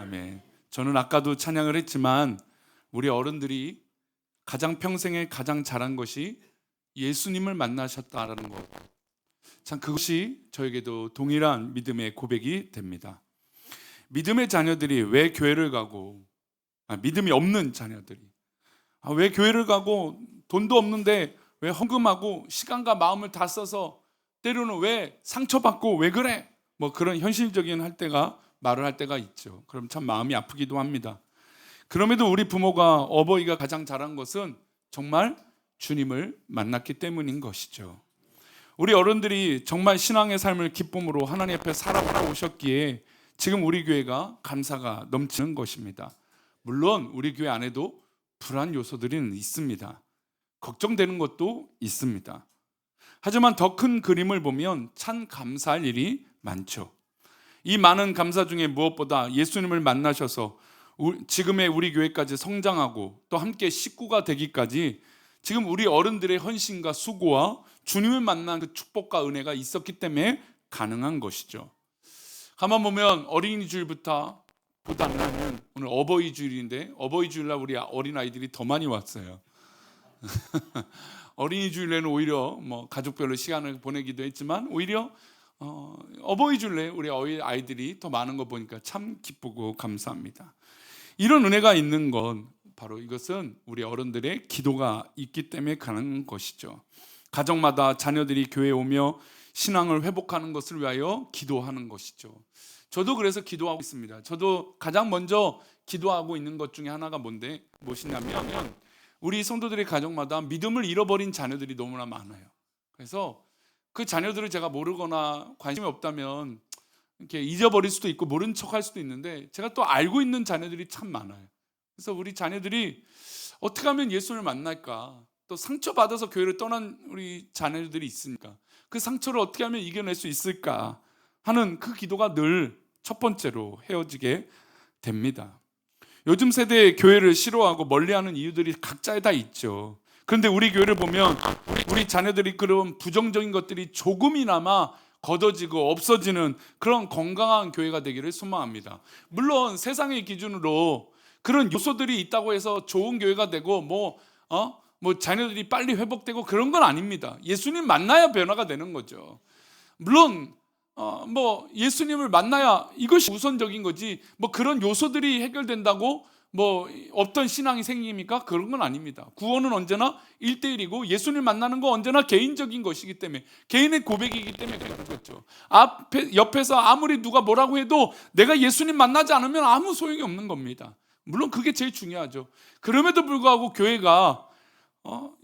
아멘. 저는 아까도 찬양을 했지만 우리 어른들이 가장 평생에 가장 잘한 것이 예수님을 만나셨다라는 것. 참 그것이 저에게도 동일한 믿음의 고백이 됩니다. 믿음의 자녀들이 왜 교회를 가고, 믿음이 없는 자녀들이 왜 교회를 가고 돈도 없는데 왜 헌금하고 시간과 마음을 다 써서 때로는 왜 상처받고 왜 그래? 뭐 그런 현실적인 말을 할 때가 있죠. 그럼 참 마음이 아프기도 합니다. 그럼에도 우리 부모가 어버이가 가장 잘한 것은 정말 주님을 만났기 때문인 것이죠. 우리 어른들이 정말 신앙의 삶을 기쁨으로 하나님 앞에 살아오셨기에 지금 우리 교회가 감사가 넘치는 것입니다. 물론 우리 교회 안에도 불안 요소들이 있습니다. 걱정되는 것도 있습니다. 하지만 더 큰 그림을 보면 참 감사할 일이 많죠. 이 많은 감사 중에 무엇보다 예수님을 만나셔서 지금의 우리 교회까지 성장하고 또 함께 식구가 되기까지 지금 우리 어른들의 헌신과 수고와 주님을 만난 그 축복과 은혜가 있었기 때문에 가능한 것이죠. 가만 보면 어린이 주일보다는 오늘 어버이 주일인데 어버이 주일날 우리 어린아이들이 더 많이 왔어요. 어린이 주일에는 오히려 가족별로 시간을 보내기도 했지만 오히려 어버이 주일에 우리 아이들이 더 많은 거 보니까 참 기쁘고 감사합니다. 이런 은혜가 있는 건 바로 이것은 우리 어른들의 기도가 있기 때문에 가능한 것이죠. 가정마다 자녀들이 교회에 오며 신앙을 회복하는 것을 위하여 기도하는 것이죠. 저도 그래서 기도하고 있습니다. 저도 가장 먼저 기도하고 있는 것 중에 하나가 무엇이냐면 우리 성도들의 가정마다 믿음을 잃어버린 자녀들이 너무나 많아요. 그래서 그 자녀들을 제가 모르거나 관심이 없다면 이렇게 잊어버릴 수도 있고 모른 척할 수도 있는데 제가 또 알고 있는 자녀들이 참 많아요. 그래서 우리 자녀들이 어떻게 하면 예수를 만날까, 또 상처받아서 교회를 떠난 우리 자녀들이 있으니까 그 상처를 어떻게 하면 이겨낼 수 있을까 하는 그 기도가 늘 첫 번째로 헤어지게 됩니다. 요즘 세대의 교회를 싫어하고 멀리하는 이유들이 각자에 다 있죠. 그런데 우리 교회를 보면 우리 자녀들이 그런 부정적인 것들이 조금이나마 걷어지고 없어지는 그런 건강한 교회가 되기를 소망합니다. 물론 세상의 기준으로 그런 요소들이 있다고 해서 좋은 교회가 되고 자녀들이 빨리 회복되고 그런 건 아닙니다. 예수님 만나야 변화가 되는 거죠. 물론 예수님을 만나야 이것이 우선적인 거지 그런 요소들이 해결된다고 없던 신앙이 생깁니까? 그런 건 아닙니다. 구원은 언제나 1대1이고 예수님 만나는 건 언제나 개인적인 것이기 때문에 개인의 고백이기 때문에 그렇죠. 옆에서 아무리 누가 뭐라고 해도 내가 예수님 만나지 않으면 아무 소용이 없는 겁니다. 물론 그게 제일 중요하죠. 그럼에도 불구하고 교회가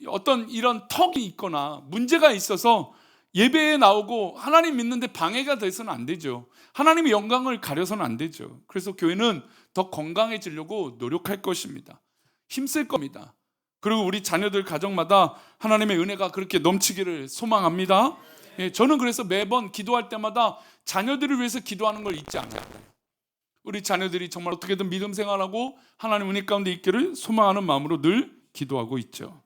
어떤 이런 턱이 있거나 문제가 있어서 예배에 나오고 하나님 믿는데 방해가 돼서는 안 되죠. 하나님의 영광을 가려서는 안 되죠. 그래서 교회는 더 건강해지려고 노력할 것입니다. 힘쓸 겁니다. 그리고 우리 자녀들 가정마다 하나님의 은혜가 그렇게 넘치기를 소망합니다. 저는 그래서 매번 기도할 때마다 자녀들을 위해서 기도하는 걸 잊지 않아요. 우리 자녀들이 정말 어떻게든 믿음 생활하고 하나님 은혜 가운데 있기를 소망하는 마음으로 늘 기도하고 있죠.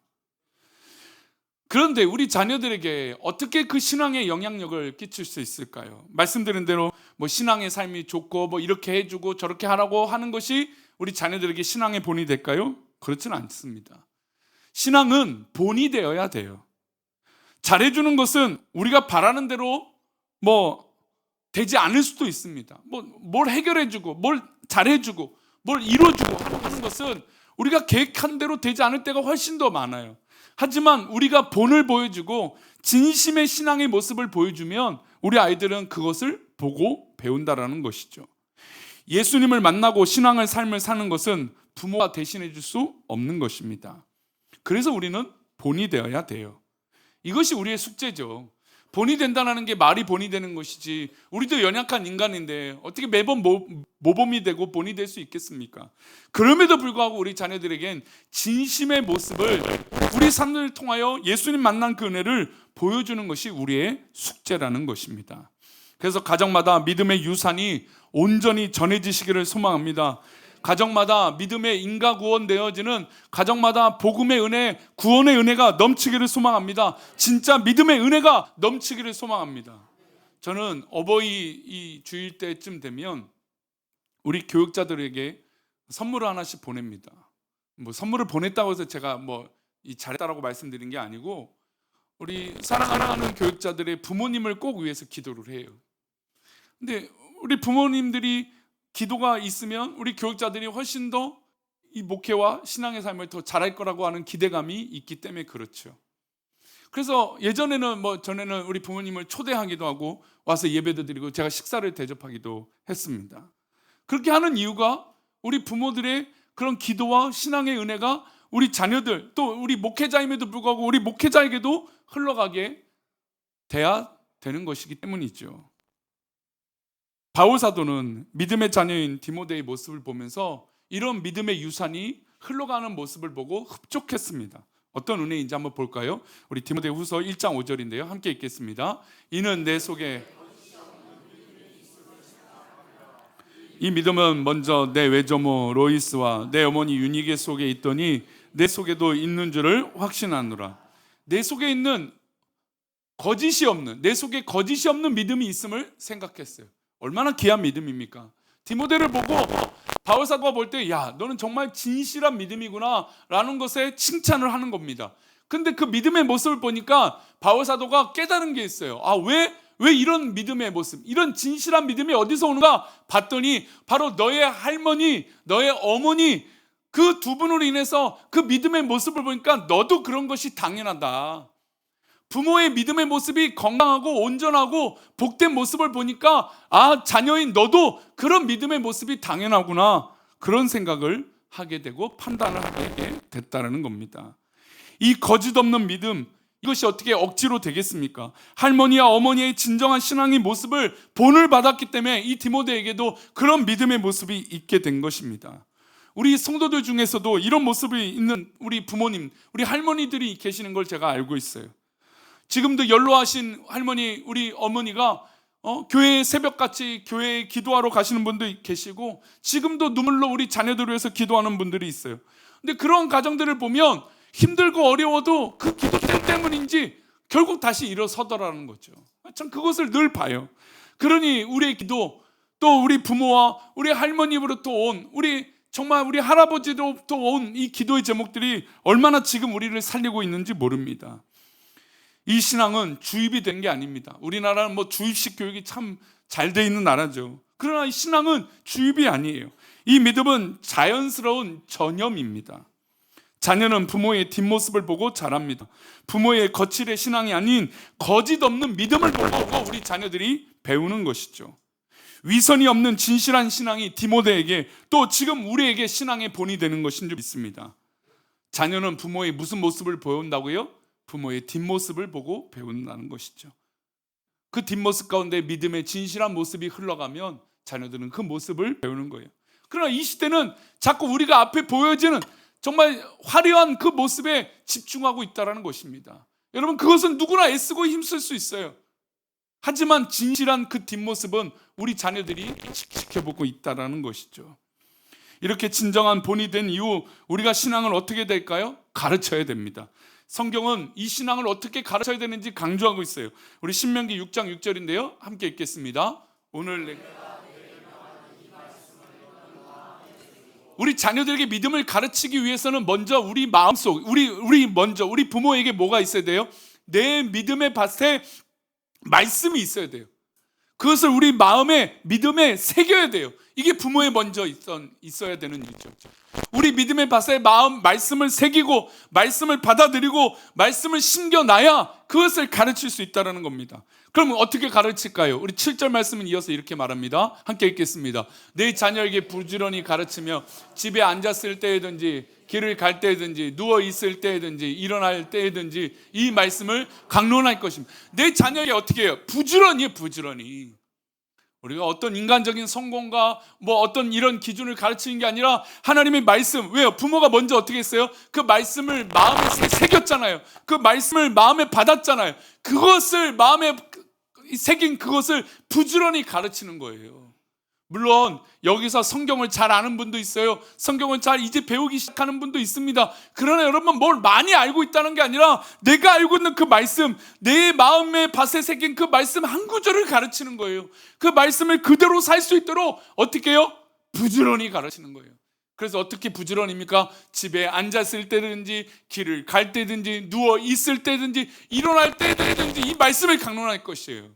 그런데 우리 자녀들에게 어떻게 그 신앙의 영향력을 끼칠 수 있을까요? 말씀드린 대로 신앙의 삶이 좋고 이렇게 해주고 저렇게 하라고 하는 것이 우리 자녀들에게 신앙의 본이 될까요? 그렇지는 않습니다. 신앙은 본이 되어야 돼요. 잘해주는 것은 우리가 바라는 대로 되지 않을 수도 있습니다. 뭘 해결해주고 뭘 잘해주고 뭘 이루어주고 하는 것은 우리가 계획한 대로 되지 않을 때가 훨씬 더 많아요. 하지만 우리가 본을 보여주고 진심의 신앙의 모습을 보여주면 우리 아이들은 그것을 보고 배운다라는 것이죠. 예수님을 만나고 신앙의 삶을 사는 것은 부모가 대신해 줄 수 없는 것입니다. 그래서 우리는 본이 되어야 돼요. 이것이 우리의 숙제죠. 본이 된다는 게 말이 본이 되는 것이지 우리도 연약한 인간인데 어떻게 매번 모범이 되고 본이 될 수 있겠습니까? 그럼에도 불구하고 우리 자녀들에겐 진심의 모습을 우리 삶을 통하여 예수님 만난 그 은혜를 보여주는 것이 우리의 숙제라는 것입니다. 그래서 가정마다 믿음의 유산이 온전히 전해지시기를 소망합니다. 가정마다 믿음의 인가 구원되어지는 가정마다 복음의 은혜, 구원의 은혜가 넘치기를 소망합니다. 진짜 믿음의 은혜가 넘치기를 소망합니다. 저는 어버이 이 주일 때쯤 되면 우리 교육자들에게 선물을 하나씩 보냅니다. 뭐 선물을 보냈다고 해서 제가 잘했다라고 말씀드린 게 아니고, 우리 사랑하는 교육자들의 부모님을 꼭 위해서 기도를 해요. 근데 우리 부모님들이 기도가 있으면 우리 교육자들이 훨씬 더 이 목회와 신앙의 삶을 더 잘할 거라고 하는 기대감이 있기 때문에 그렇죠. 그래서 예전에는 전에는 우리 부모님을 초대하기도 하고 와서 예배도 드리고 제가 식사를 대접하기도 했습니다. 그렇게 하는 이유가 우리 부모들의 그런 기도와 신앙의 은혜가 우리 자녀들, 또 우리 목회자임에도 불구하고 우리 목회자에게도 흘러가게 돼야 되는 것이기 때문이죠. 바울 사도는 믿음의 자녀인 디모데의 모습을 보면서 이런 믿음의 유산이 흘러가는 모습을 보고 흡족했습니다. 어떤 은혜인지 한번 볼까요? 우리 디모데 후서 1장 5절인데요. 함께 읽겠습니다. 이는 내 속에 이 믿음은 먼저 내 외조모 로이스와 내 어머니 유니게 속에 있더니 내 속에도 있는 줄을 확신하노라. 내 속에 있는 내 속에 거짓이 없는 믿음이 있음을 생각했어요. 얼마나 귀한 믿음입니까? 디모데를 보고 바울 사도가 볼 때, 야, 너는 정말 진실한 믿음이구나 라는 것에 칭찬을 하는 겁니다. 근데 그 믿음의 모습을 보니까 바울 사도가 깨달은 게 있어요. 왜 이런 믿음의 모습, 이런 진실한 믿음이 어디서 오는가 봤더니 바로 너의 할머니, 너의 어머니, 그 두 분으로 인해서 그 믿음의 모습을 보니까 너도 그런 것이 당연하다. 부모의 믿음의 모습이 건강하고 온전하고 복된 모습을 보니까 자녀인 너도 그런 믿음의 모습이 당연하구나, 그런 생각을 하게 되고 판단을 하게 됐다는 겁니다. 이 거짓 없는 믿음, 이것이 어떻게 억지로 되겠습니까? 할머니와 어머니의 진정한 신앙의 모습을 본을 받았기 때문에 이 디모데에게도 그런 믿음의 모습이 있게 된 것입니다. 우리 성도들 중에서도 이런 모습이 있는 우리 부모님, 우리 할머니들이 계시는 걸 제가 알고 있어요. 지금도 연로하신 할머니, 우리 어머니가 교회에 새벽같이 교회에 기도하러 가시는 분도 계시고 지금도 눈물로 우리 자녀들을 위해서 기도하는 분들이 있어요. 근데 그런 가정들을 보면 힘들고 어려워도 그 기도 때문인지 결국 다시 일어서더라는 거죠. 참 그것을 늘 봐요. 그러니 우리의 기도, 또 우리 부모와 우리 할머니로부터 온 정말 우리 할아버지로부터 온 이 기도의 제목들이 얼마나 지금 우리를 살리고 있는지 모릅니다. 이 신앙은 주입이 된 게 아닙니다. 우리나라는 주입식 교육이 참 잘 돼 있는 나라죠. 그러나 이 신앙은 주입이 아니에요. 이 믿음은 자연스러운 전염입니다. 자녀는 부모의 뒷모습을 보고 자랍니다. 부모의 거칠의 신앙이 아닌 거짓 없는 믿음을 보고 우리 자녀들이 배우는 것이죠. 위선이 없는 진실한 신앙이 디모데에게, 또 지금 우리에게 신앙의 본이 되는 것인 줄 믿습니다. 자녀는 부모의 무슨 모습을 보여온다고요? 부모의 뒷모습을 보고 배운다는 것이죠. 그 뒷모습 가운데 믿음의 진실한 모습이 흘러가면 자녀들은 그 모습을 배우는 거예요. 그러나 이 시대는 자꾸 우리가 앞에 보여지는 정말 화려한 그 모습에 집중하고 있다는 것입니다. 여러분, 그것은 누구나 애쓰고 힘쓸 수 있어요. 하지만 진실한 그 뒷모습은 우리 자녀들이 지켜보고 있다는 것이죠. 이렇게 진정한 본이 된 이후 우리가 신앙을 어떻게 될까요? 가르쳐야 됩니다. 성경은 이 신앙을 어떻게 가르쳐야 되는지 강조하고 있어요. 우리 신명기 6장 6절인데요. 함께 읽겠습니다. 우리 자녀들에게 믿음을 가르치기 위해서는 먼저 우리 마음속, 우리 부모에게 뭐가 있어야 돼요? 내 믿음의 밭에 말씀이 있어야 돼요. 그것을 우리 마음에, 믿음에 새겨야 돼요. 이게 부모에 먼저 있어야 되는 일이죠. 우리 믿음의 밭에 말씀을 새기고 말씀을 받아들이고 말씀을 심겨놔야 그것을 가르칠 수 있다는 겁니다. 그럼 어떻게 가르칠까요? 우리 7절 말씀은 이어서 이렇게 말합니다. 함께 읽겠습니다. 내 자녀에게 부지런히 가르치며 집에 앉았을 때든지 길을 갈 때든지 누워 있을 때든지 일어날 때든지 이 말씀을 강론할 것입니다. 내 자녀에게 어떻게 해요? 부지런히. 우리가 어떤 인간적인 성공과 어떤 이런 기준을 가르치는 게 아니라 하나님의 말씀. 왜요? 부모가 먼저 어떻게 했어요? 그 말씀을 마음에 새겼잖아요. 그 말씀을 마음에 받았잖아요. 그것을 마음에 새긴 그것을 부지런히 가르치는 거예요. 물론 여기서 성경을 잘 아는 분도 있어요. 성경을 잘 이제 배우기 시작하는 분도 있습니다. 그러나 여러분, 뭘 많이 알고 있다는 게 아니라 내가 알고 있는 그 말씀, 내 마음의 밭에 새긴 그 말씀 한 구절을 가르치는 거예요. 그 말씀을 그대로 살 수 있도록 어떻게 해요? 부지런히 가르치는 거예요. 그래서 어떻게 부지런입니까? 집에 앉았을 때든지, 길을 갈 때든지, 누워 있을 때든지, 일어날 때든지 이 말씀을 강론할 것이에요.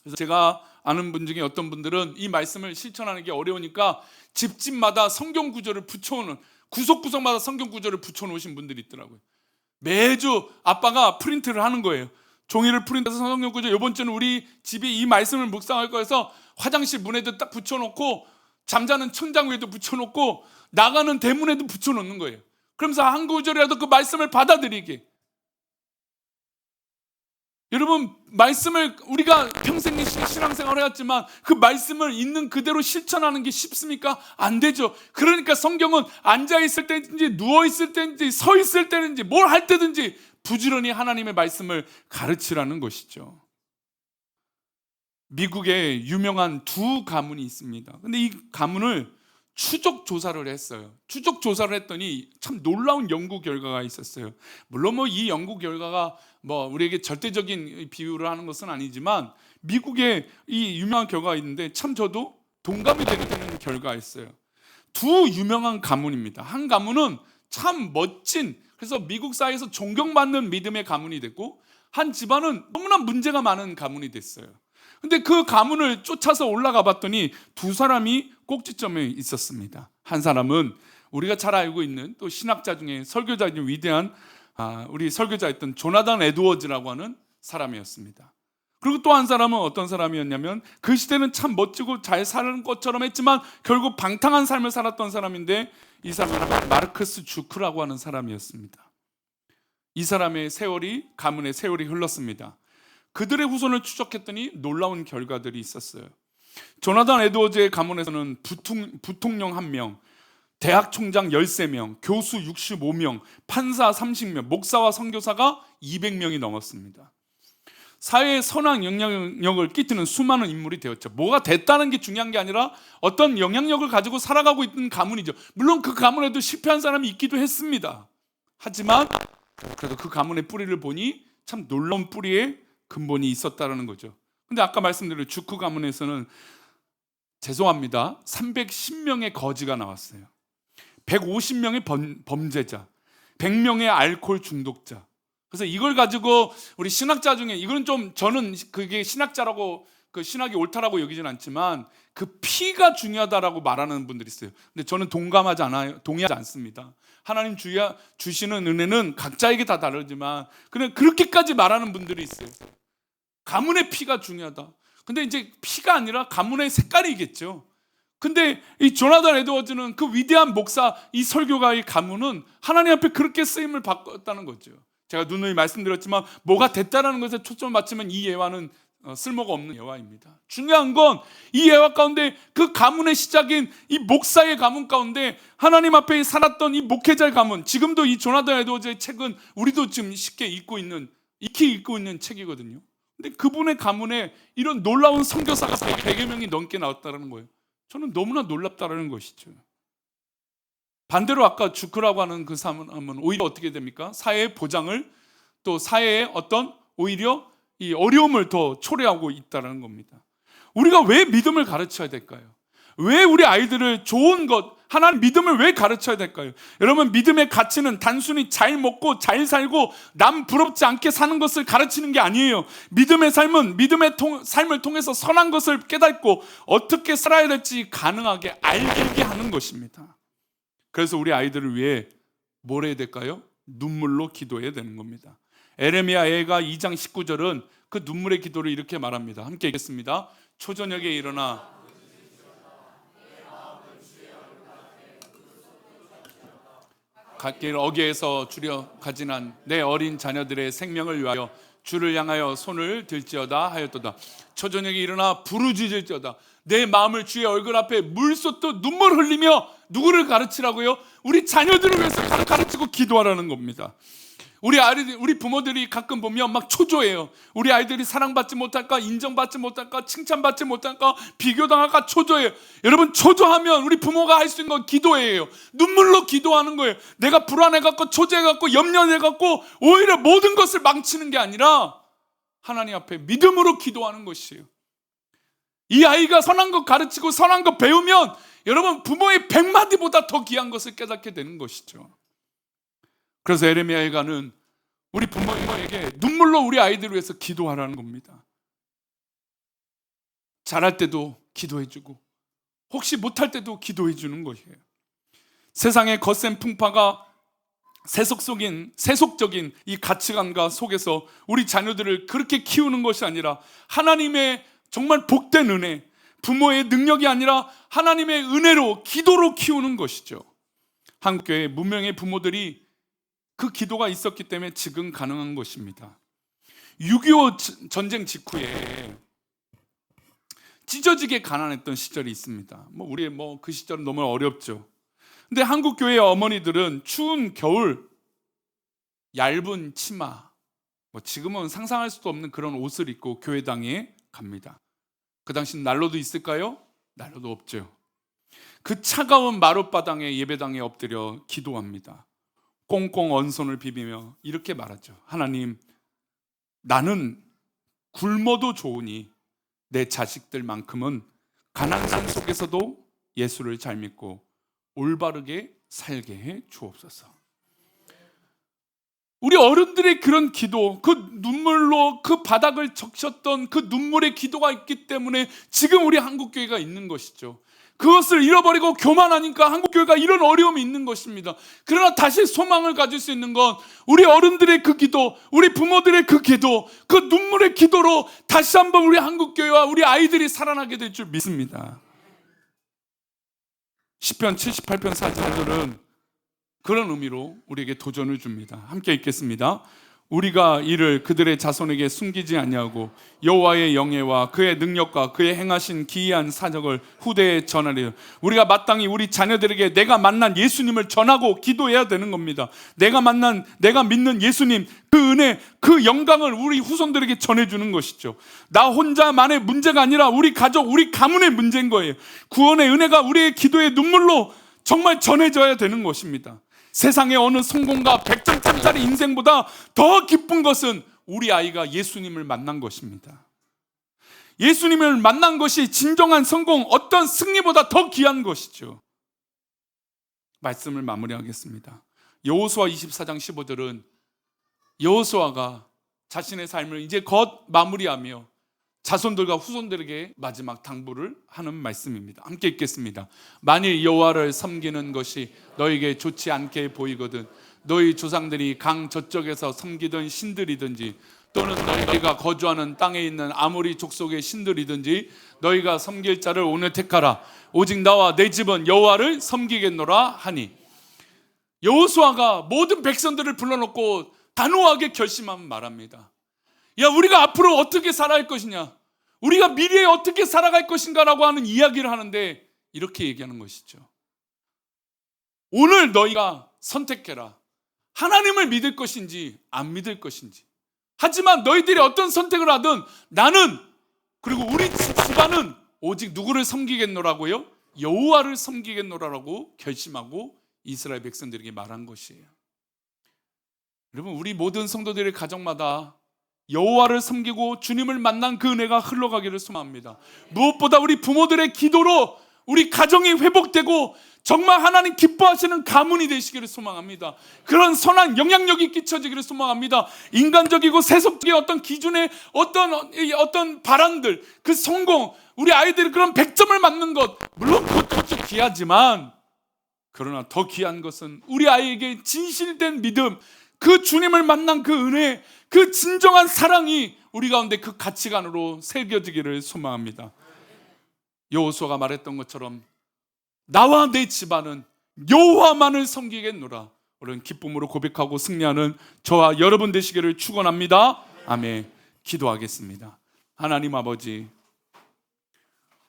그래서 제가 아는 분 중에 어떤 분들은 이 말씀을 실천하는 게 어려우니까 집집마다 성경 구절을 붙여오는, 구석구석마다 성경 구절을 붙여놓으신 분들이 있더라고요. 매주 아빠가 프린트를 하는 거예요. 종이를 프린트해서 성경 구절, 이번 주는 우리 집에 이 말씀을 묵상할 거여서 화장실 문에도 딱 붙여놓고, 잠자는 천장 위에도 붙여놓고, 나가는 대문에도 붙여놓는 거예요. 그러면서 한 구절이라도 그 말씀을 받아들이게. 여러분, 말씀을 우리가 평생 신앙생활을 해왔지만 그 말씀을 있는 그대로 실천하는 게 쉽습니까? 안 되죠. 그러니까 성경은 앉아있을 때든지 누워있을 때든지 서있을 때든지 뭘 할 때든지 부지런히 하나님의 말씀을 가르치라는 것이죠. 미국에 유명한 두 가문이 있습니다. 근데 이 가문을 추적 조사를 했어요. 추적 조사를 했더니 참 놀라운 연구 결과가 있었어요. 물론 이 연구 결과가 우리에게 절대적인 비유를 하는 것은 아니지만 미국에 이 유명한 결과가 있는데 참 저도 동감이 되는 결과가 있어요. 두 유명한 가문입니다. 한 가문은 참 멋진, 그래서 미국 사회에서 존경받는 믿음의 가문이 됐고, 한 집안은 너무나 문제가 많은 가문이 됐어요. 근데 그 가문을 쫓아서 올라가 봤더니 두 사람이 꼭지점에 있었습니다. 한 사람은 우리가 잘 알고 있는 또 신학자 중에 설교자 중에 위대한 우리 설교자였던 조나단 에드워즈라고 하는 사람이었습니다. 그리고 또 한 사람은 어떤 사람이었냐면 그 시대는 참 멋지고 잘 사는 것처럼 했지만 결국 방탕한 삶을 살았던 사람인데, 이 사람은 마르크스 주크라고 하는 사람이었습니다. 이 사람의 세월이, 가문의 세월이 흘렀습니다. 그들의 후손을 추적했더니 놀라운 결과들이 있었어요. 조나단 에드워즈의 가문에서는 부통령 1명, 대학 총장 13명, 교수 65명, 판사 30명, 목사와 선교사가 200명이 넘었습니다. 사회에 선한 영향력을 끼치는 수많은 인물이 되었죠. 뭐가 됐다는 게 중요한 게 아니라 어떤 영향력을 가지고 살아가고 있는 가문이죠. 물론 그 가문에도 실패한 사람이 있기도 했습니다. 하지만 그래도 그 가문의 뿌리를 보니 참 놀라운 뿌리에 근본이 있었다는 거죠. 근데 아까 말씀드린 주크 가문에서는 죄송합니다, 310명의 거지가 나왔어요. 150명의 범죄자, 100명의 알코올 중독자. 그래서 이걸 가지고 우리 신학자 중에, 이건 좀 저는 그게 신학자라고, 그 신학이 옳다라고 여기진 않지만 그 피가 중요하다라고 말하는 분들이 있어요. 근데 저는 동의하지 않습니다. 하나님 주시는 은혜는 각자에게 다 다르지만 그냥 그렇게까지 말하는 분들이 있어요. 가문의 피가 중요하다. 근데 이제 피가 아니라 가문의 색깔이겠죠. 근데 이 조나단 에드워즈는 그 위대한 목사, 이 설교가의 가문은 하나님 앞에 그렇게 쓰임을 받았다는 거죠. 제가 누누이 말씀드렸지만 뭐가 됐다라는 것에 초점을 맞추면 이 예화는 쓸모가 없는 예화입니다. 중요한 건 이 예화 가운데 그 가문의 시작인 이 목사의 가문 가운데 하나님 앞에 살았던 이 목회자의 가문, 지금도 이 조나단 에드워즈의 책은 우리도 지금 쉽게 익히 읽고 있는 책이거든요. 근데 그분의 가문에 이런 놀라운 선교사가 100여 명이 넘게 나왔다는 거예요. 저는 너무나 놀랍다는 것이죠. 반대로 아까 주크라고 하는 그 사람은 오히려 어떻게 됩니까? 사회의 보장을, 또 사회의 어떤 오히려 이 어려움을 더 초래하고 있다는 겁니다. 우리가 왜 믿음을 가르쳐야 될까요? 왜 우리 아이들을 좋은 것, 하나님 믿음을 왜 가르쳐야 될까요? 여러분, 믿음의 가치는 단순히 잘 먹고 잘 살고 남 부럽지 않게 사는 것을 가르치는 게 아니에요. 믿음의 삶은 삶을 통해서 선한 것을 깨닫고 어떻게 살아야 될지 가능하게 알게 하는 것입니다. 그래서 우리 아이들을 위해 뭘 해야 될까요? 눈물로 기도해야 되는 겁니다. 에레미야 애가 2장 19절은 그 눈물의 기도를 이렇게 말합니다. 함께 읽겠습니다. 초저녁에 일어나 갓길 어귀에서 주려 가지난 내 어린 자녀들의 생명을 위하여 주를 향하여 손을 들지어다 하였도다. 초저녁에 일어나 부르짖을지어다. 내 마음을 주의 얼굴 앞에 물쏟듯 눈물 흘리며 누구를 가르치라고요? 우리 자녀들을 위해서 가르치고 기도하라는 겁니다. 우리 부모들이 가끔 보면 막 초조해요. 우리 아이들이 사랑받지 못할까, 인정받지 못할까, 칭찬받지 못할까, 비교당할까 초조해요. 여러분, 초조하면 우리 부모가 할 수 있는 건 기도예요. 눈물로 기도하는 거예요. 내가 불안해갖고 초조해갖고 염려해갖고 오히려 모든 것을 망치는 게 아니라 하나님 앞에 믿음으로 기도하는 것이에요. 이 아이가 선한 것 가르치고 선한 것 배우면 여러분 부모의 100마디보다 더 귀한 것을 깨닫게 되는 것이죠. 그래서 에레미야가는 우리 부모에게 눈물로 우리 아이들을 위해서 기도하라는 겁니다. 잘할 때도 기도해주고 혹시 못할 때도 기도해주는 것이에요. 세상의 거센 풍파가 세속적인 이 가치관과 속에서 우리 자녀들을 그렇게 키우는 것이 아니라 하나님의 정말 복된 은혜, 부모의 능력이 아니라 하나님의 은혜로 기도로 키우는 것이죠. 한국교회 무명의 부모들이 그 기도가 있었기 때문에 지금 가능한 것입니다. 6.25 전쟁 직후에 찢어지게 가난했던 시절이 있습니다. 우리 그 시절은 너무 어렵죠. 근데 한국 교회의 어머니들은 추운 겨울 얇은 치마, 지금은 상상할 수도 없는 그런 옷을 입고 교회당에 갑니다. 그 당시 난로도 있을까요? 난로도 없죠. 그 차가운 마룻바닥에 예배당에 엎드려 기도합니다. 꽁꽁 언손을 비비며 이렇게 말하죠. 하나님, 나는 굶어도 좋으니 내 자식들만큼은 가난산 속에서도 예수를 잘 믿고 올바르게 살게 해 주옵소서. 우리 어른들의 그런 기도, 그 눈물로 그 바닥을 적셨던 그 눈물의 기도가 있기 때문에 지금 우리 한국교회가 있는 것이죠. 그것을 잃어버리고 교만하니까 한국교회가 이런 어려움이 있는 것입니다. 그러나 다시 소망을 가질 수 있는 건 우리 어른들의 그 기도, 우리 부모들의 그 기도, 그 눈물의 기도로 다시 한번 우리 한국교회와 우리 아이들이 살아나게 될 줄 믿습니다. 시편 78편 4절은 그런 의미로 우리에게 도전을 줍니다. 함께 읽겠습니다. 우리가 이를 그들의 자손에게 숨기지 아니하고 여호와의 영예와 그의 능력과 그의 행하신 기이한 사적을 후대에 전하리라. 우리가 마땅히 우리 자녀들에게 내가 만난 예수님을 전하고 기도해야 되는 겁니다. 내가 믿는 예수님, 그 은혜, 그 영광을 우리 후손들에게 전해주는 것이죠. 나 혼자만의 문제가 아니라 우리 가족, 우리 가문의 문제인 거예요. 구원의 은혜가 우리의 기도의 눈물로 정말 전해져야 되는 것입니다. 세상의 어느 성공과 100점짜리 인생보다 더 기쁜 것은 우리 아이가 예수님을 만난 것입니다. 예수님을 만난 것이 진정한 성공, 어떤 승리보다 더 귀한 것이죠. 말씀을 마무리하겠습니다. 여호수아 24장 15절은 여호수아가 자신의 삶을 이제 곧 마무리하며 자손들과 후손들에게 마지막 당부를 하는 말씀입니다. 함께 읽겠습니다. 만일 여호와를 섬기는 것이 너에게 좋지 않게 보이거든 너희 조상들이 강 저쪽에서 섬기던 신들이든지 또는 너희가 거주하는 땅에 있는 아모리 족속의 신들이든지 너희가 섬길 자를 오늘 택하라. 오직 나와 내 집은 여호와를 섬기겠노라 하니. 여호수아가 모든 백성들을 불러놓고 단호하게 결심하면 말합니다. 야, 우리가 앞으로 어떻게 살아갈 것이냐, 우리가 미래에 어떻게 살아갈 것인가라고 하는 이야기를 하는데 이렇게 얘기하는 것이죠. 오늘 너희가 선택해라. 하나님을 믿을 것인지 안 믿을 것인지. 하지만 너희들이 어떤 선택을 하든 나는, 그리고 우리 집안은 오직 누구를 섬기겠노라고요? 여호와를 섬기겠노라라고 결심하고 이스라엘 백성들에게 말한 것이에요. 여러분, 우리 모든 성도들의 가정마다 여호와를 섬기고 주님을 만난 그 은혜가 흘러가기를 소망합니다. 무엇보다 우리 부모들의 기도로 우리 가정이 회복되고 정말 하나님 기뻐하시는 가문이 되시기를 소망합니다. 그런 선한 영향력이 끼쳐지기를 소망합니다. 인간적이고 세속적인 어떤 기준의 어떤 바람들, 그 성공, 우리 아이들이 그런 100점을 맞는 것, 물론 그것도 귀하지만 그러나 더 귀한 것은 우리 아이에게 진실된 믿음, 그 주님을 만난 그 은혜, 그 진정한 사랑이 우리 가운데 그 가치관으로 새겨지기를 소망합니다. 여호수아가 말했던 것처럼 나와 내 집안은 여호와만을 섬기겠노라. 오늘 기쁨으로 고백하고 승리하는 저와 여러분 되시기를 축원합니다. 아멘. 기도하겠습니다. 하나님 아버지,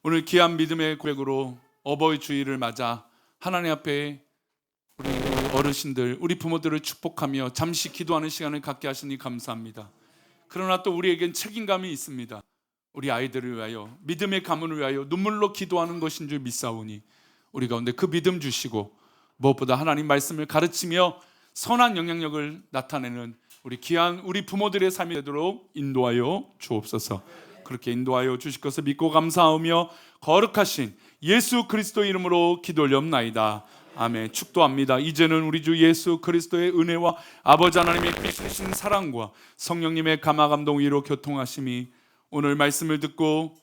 오늘 귀한 믿음의 고백으로 어버이 주일을 맞아 하나님 앞에 우리 어르신들, 우리 부모들을 축복하며 잠시 기도하는 시간을 갖게 하시니 감사합니다. 그러나 또 우리에겐 책임감이 있습니다. 우리 아이들을 위하여, 믿음의 가문을 위하여 눈물로 기도하는 것인 줄 믿사오니 우리 가운데 그 믿음 주시고 무엇보다 하나님 말씀을 가르치며 선한 영향력을 나타내는 우리 귀한 우리 부모들의 삶이 되도록 인도하여 주옵소서. 그렇게 인도하여 주실 것을 믿고 감사하며 거룩하신 예수 그리스도 이름으로 기도 올려옵나이다. 아멘. 축도합니다. 이제는 우리 주 예수 그리스도의 은혜와 아버지 하나님의 크신 사랑과 성령님의 감화 감동 위로 교통하심이 오늘 말씀을 듣고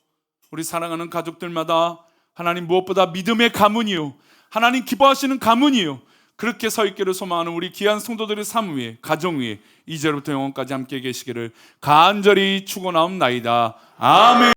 우리 사랑하는 가족들마다 하나님 무엇보다 믿음의 가문이요, 하나님 기뻐하시는 가문이요, 그렇게 서 있기를 소망하는 우리 귀한 성도들의 삶 위에, 가정 위에 이제부터 영원까지 함께 계시기를 간절히 축원하옵나이다. 아멘.